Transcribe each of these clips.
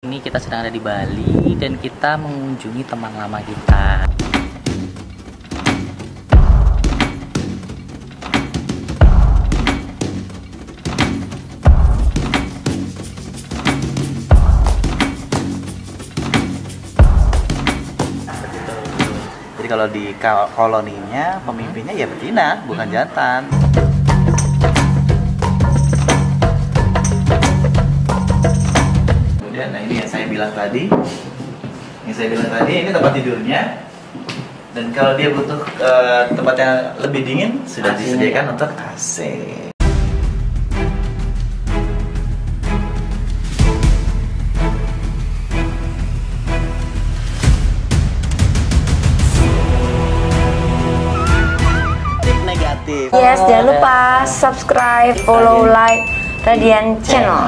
Ini kita sedang ada di Bali dan kita mengunjungi teman lama kita. Jadi kalau di koloninya pemimpinnya ya betina, bukan jantan. Nah ini yang saya bilang tadi, ini tempat tidurnya. Dan kalau dia butuh tempat yang lebih dingin, sudah disediakan untuk AC. Negatif. Yes, jangan lupa subscribe, follow, like Radian Channel.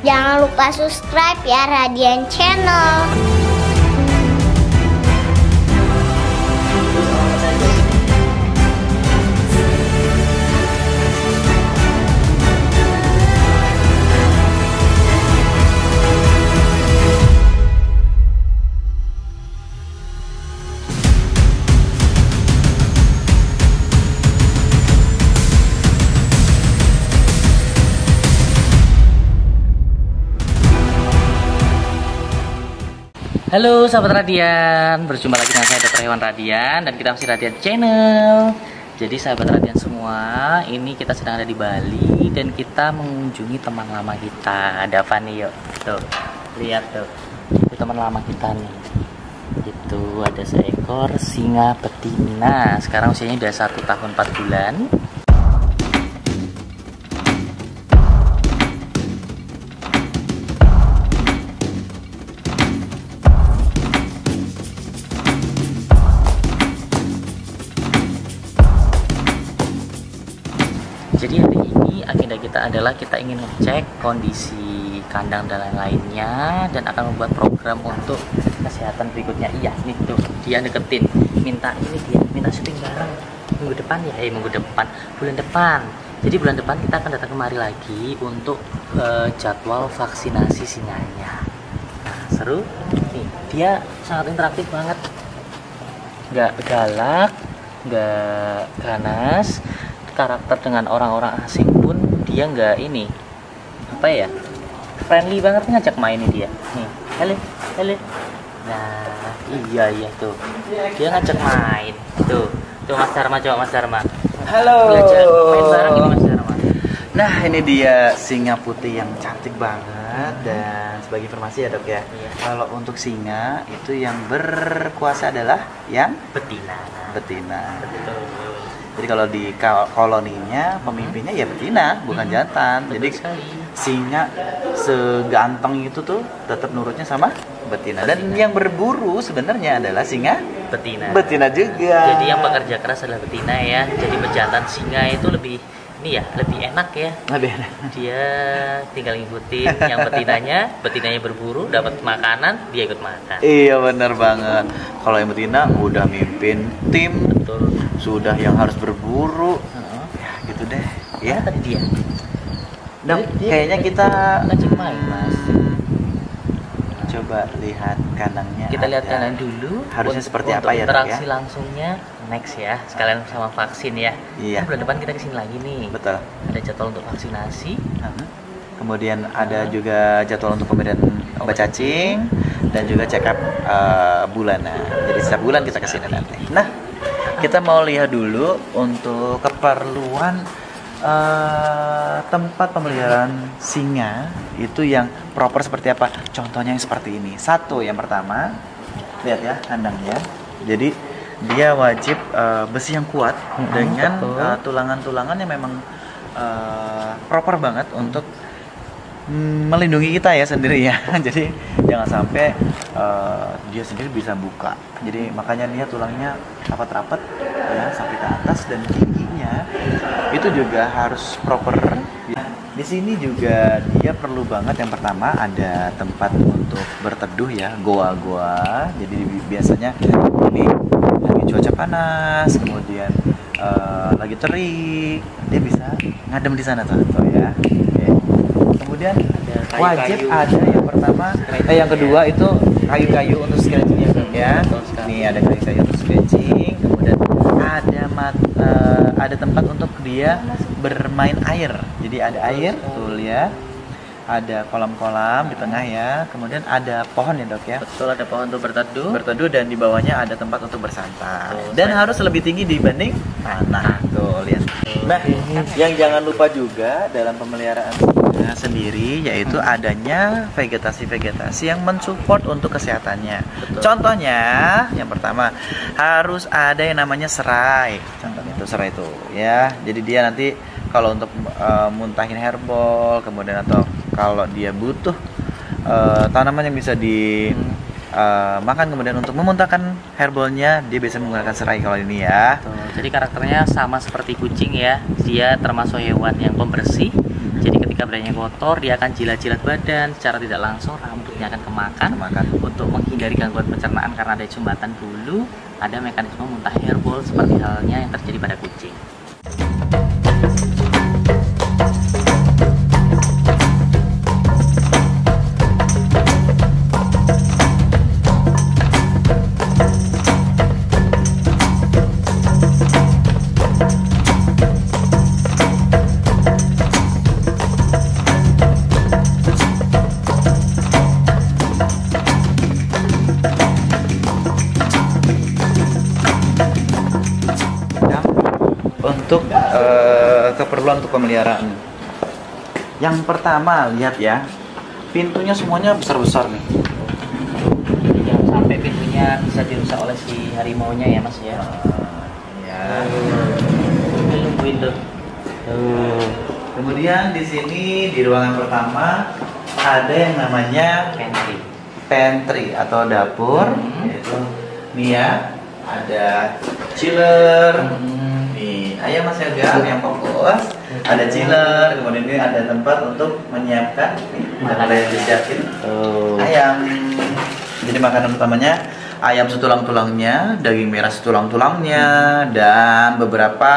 Jangan lupa subscribe ya Radian Channel. Halo sahabat Radian, berjumpa lagi dengan saya Dr. Hewan Radian dan kita masih Radian Channel. Jadi sahabat Radian semua, ini kita sedang ada di Bali dan kita mengunjungi teman lama kita. Ada apa nih yuk? Tuh, lihat tuh, itu teman lama kita nih. Itu ada seekor singa betina. Sekarang usianya udah 1 tahun 4 bulan. Jadi hari ini agenda kita adalah kita ingin ngecek kondisi kandang dan lain-lainnya dan akan membuat program untuk kesehatan berikutnya. Iya nih tuh, dia deketin, minta syuting bareng minggu depan ya, bulan depan. Jadi bulan depan kita akan datang kemari lagi untuk jadwal vaksinasi singanya. Nah seru, nih dia sangat interaktif banget, nggak galak, nggak ganas. Karakter dengan orang-orang asing pun dia nggak ini apa ya, friendly banget, ngajak main dia nih. Halo, nah iya tuh dia ngajak main tuh Mas Dharma, coba Mas Dharma, halo, ngajak main bareng ini Mas Dharma. Nah ini dia singa putih yang cantik banget. Dan sebagai informasi ya dok ya, kalau untuk singa itu yang berkuasa adalah yang betina. Betul. Jadi kalau di koloninya pemimpinnya ya betina, bukan jantan. Jadi singa seganteng itu tuh tetap nurutnya sama betina. Dan yang berburu sebenarnya adalah singa betina juga. Jadi yang bekerja keras adalah betina ya. Jadi pejantan singa itu lebih enak ya. Lebih enak. Dia tinggal ngikutin yang betinanya berburu, dapat makanan, dia ikut makan. Iya benar banget. Kalau yang betina udah mimpin tim, betul. Sudah yang harus berburu, ya gitu deh. Ya tadi dia. Dok, kayaknya kita ngajak main mas. Coba lihat kandangnya. Kita lihat kandang dulu. Harusnya seperti apa ya dok ya? Interaksi langsungnya next ya, sekalian sama vaksin ya. Iya. Bulan depan kita kesini lagi nih. Betul. Ada jadwal untuk vaksinasi. Kemudian ada juga jadwal untuk pemberian obat cacing dan juga check up bulanan. Jadi setiap bulan kita kesini nanti. Nah, kita mau lihat dulu untuk keperluan tempat pemeliharaan singa itu yang proper seperti apa. Contohnya yang seperti ini. Satu, yang pertama, lihat ya kandangnya. Jadi dia wajib besi yang kuat dengan tulangan-tulangan yang memang proper banget untuk melindungi kita ya sendiri ya. Jadi jangan sampai dia sendiri bisa buka. Jadi makanya lihat tulangnya rapat-rapat ya sampai ke atas, dan tingginya itu juga harus proper. Di sini juga dia perlu banget, yang pertama ada tempat untuk berteduh ya, goa-goa. Jadi biasanya ini lagi cuaca panas, kemudian lagi terik, dia bisa ngadem di sana tuh ya. Oke. Kemudian wajib ada yang pertama, yang kedua itu kayu-kayu untuk scratching ya. Nih ada kayu-kayu untuk scratching. Kemudian ada tempat untuk dia bermain air. Jadi ada air, betul ya. Ada kolam-kolam di tengah ya. Kemudian ada pohon ya dok ya. Betul, ada pohon untuk berteduh. Berteduh dan di bawahnya ada tempat untuk bersantai. Dan harus lebih tinggi dibanding tanah. Tuh lihat. Nah, yang jangan lupa juga dalam pemeliharaan sendiri yaitu adanya vegetasi-vegetasi yang mensupport untuk kesehatannya. Betul. Contohnya, yang pertama harus ada yang namanya serai. Contohnya itu serai itu ya. Jadi dia nanti kalau untuk muntahin herbal, kemudian atau kalau dia butuh tanaman yang bisa makan, kemudian untuk memuntahkan herbalnya dia bisa menggunakan serai kalau ini ya. Betul. Jadi karakternya sama seperti kucing ya. Dia termasuk hewan yang pembersih. Jadi ketika badannya kotor dia akan jilat-jilat badan secara tidak langsung, rambutnya akan kemakan. Untuk menghindari gangguan pencernaan karena ada sumbatan bulu, ada mekanisme muntah herbal seperti halnya yang terjadi pada kucing. Untuk keperluan untuk pemeliharaan. Yang pertama lihat ya, pintunya semuanya besar-besar nih. Jadi jangan sampai pintunya bisa dirusak oleh si harimaunya ya mas ya. Ya. Nungguin tuh. Kemudian di sini di ruangan pertama ada yang namanya pantry atau dapur, yaitu nih ya, ada chiller. Nih, ayo Mas Yoga yang fokus. Ada chiller, kemudian ini ada tempat untuk menyiapkan makanan yang disiapin. Ayam. Jadi makanan utamanya ayam setulang-tulangnya, daging merah setulang-tulangnya, dan beberapa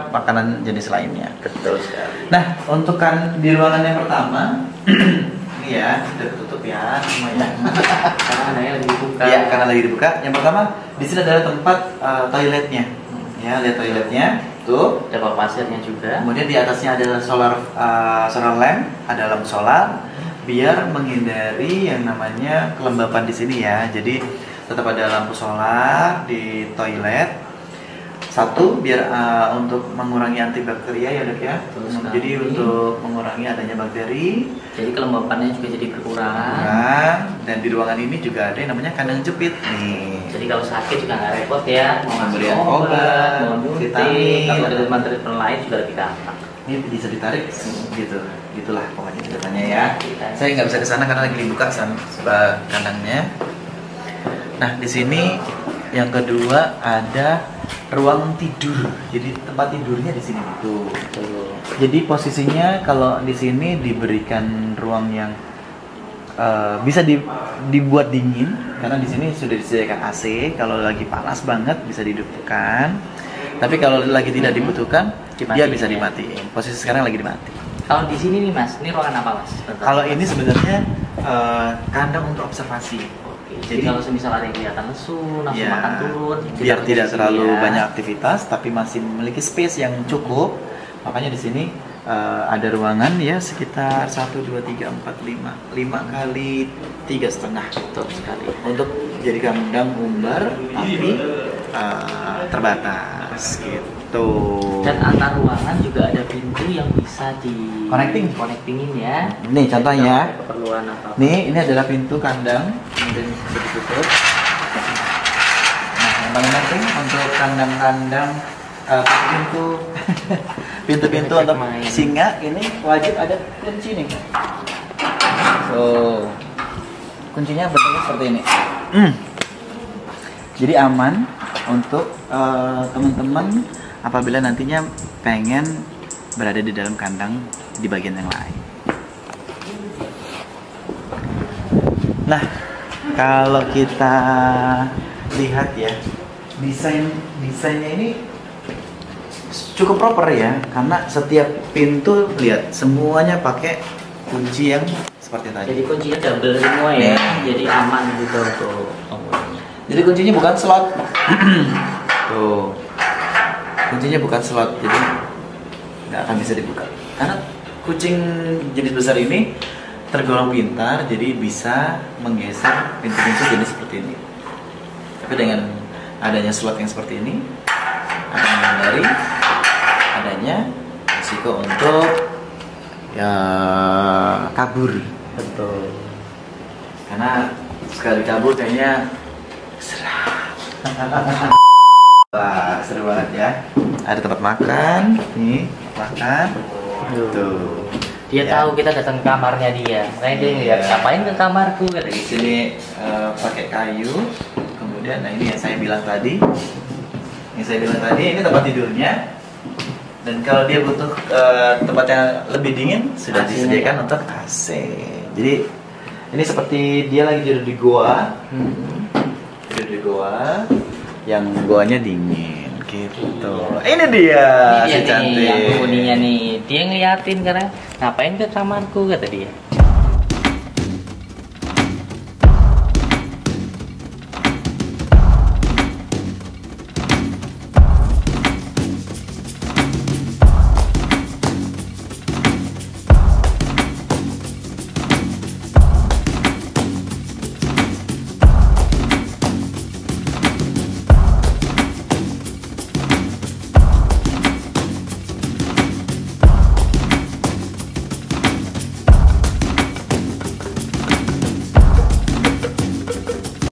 makanan jenis lainnya. Betul sekali. Nah, untuk kan di ruangan yang pertama, ini ya, sudah tutup ya semuanya. Karena lagi dibuka. Iya, karena lagi dibuka. Yang pertama, di sini adalah tempat toiletnya. Ya, lihat toiletnya. Tuh. Ada bak pasirnya juga. Kemudian di atasnya ada solar lamp, ada lampu solar, biar menghindari yang namanya kelembapan di sini ya. Jadi tetap ada lampu solar di toilet. Satu, biar untuk mengurangi antibakteria ya dok ya. Jadi untuk mengurangi adanya bakteri. Jadi kelembapannya juga jadi berkurang. Nah, dan di ruangan ini juga ada yang namanya kandang jepit nih. Jadi kalau sakit juga nggak repot ya. Mau Pemberian ngasih obat, obat, mau nyuntik, vitamin. kalau ada treatment lain juga lebih gampang. Ini bisa ditarik gitu, gitulah pokoknya ceritanya ya. Saya nggak bisa ke sana karena lagi dibuka kandangnya. Nah, di sini yang kedua ada ruang tidur. Jadi tempat tidurnya di sini itu. Jadi posisinya kalau di sini diberikan ruang yang bisa dibuat dingin karena di sini sudah disediakan AC. Kalau lagi panas banget bisa dihidupkan. Tapi kalau lagi tidak dibutuhkan, dia bisa dimatiin. Posisi sekarang lagi dimatiin. Kalau di sini nih mas, ini ruangan apa mas? Kalau ini sebenarnya kandang untuk observasi. Jadi kalau semisal ada yang kelihatan lesu, nafsu makan turun, biar tidak terlalu banyak aktivitas, tapi masih memiliki space yang cukup. Makanya di sini ada ruangan ya sekitar 1, 2, 3, 4, 5 kali 3,5 betul sekali. untuk jadi kandang umbar tapi terbatas gitu. Dan antar ruangan juga ada pintu yang bisa di connectingin ya. Nih contohnya. Keperluan apa? Nih ini adalah pintu kandang, kemudian bisa ditutup. Nah yang paling penting untuk kandang-kandang pintu-pintu untuk singa ini wajib ada kunci nih. So kuncinya bentuknya seperti ini. Jadi aman untuk teman-teman apabila nantinya pengen berada di dalam kandang di bagian yang lain. Nah, kalau kita lihat ya, desainnya ini cukup proper ya, karena setiap pintu lihat semuanya pakai kunci yang seperti tadi. Jadi kuncinya double semua ya, jadi aman gitu untuk penggunanya. Jadi kuncinya bukan slot. Tuh. Kuncinya bukan slot, jadi nggak akan bisa dibuka. Karena kucing jenis besar ini tergolong pintar, jadi bisa menggeser pintu-pintu jenis seperti ini. Tapi dengan adanya slot yang seperti ini akan menghindari adanya risiko untuk ya kabur. Betul. Karena sekali kabur kayaknya serah. Wah, seru banget ya. Ada tempat makan, nih makan. Tuh. Dia Ya. tahu kita datang ke kamarnya dia. Makanya dia ngeliat, Iya. ngapain ke kamarku kata Di gitu. sini pakai kayu. Kemudian, nah ini yang saya bilang tadi. Ini tempat tidurnya. Dan kalau dia butuh tempat yang lebih dingin, sudah AC-nya. disediakan untuk AC. Jadi ini seperti dia lagi tidur di goa. Tidur di goa, yang goanya dingin gitu. Ini dia Ini si dia nih, yang cantik. penghuninya nih. Dia ngeliatin karena ngapain ke kamarku kata dia.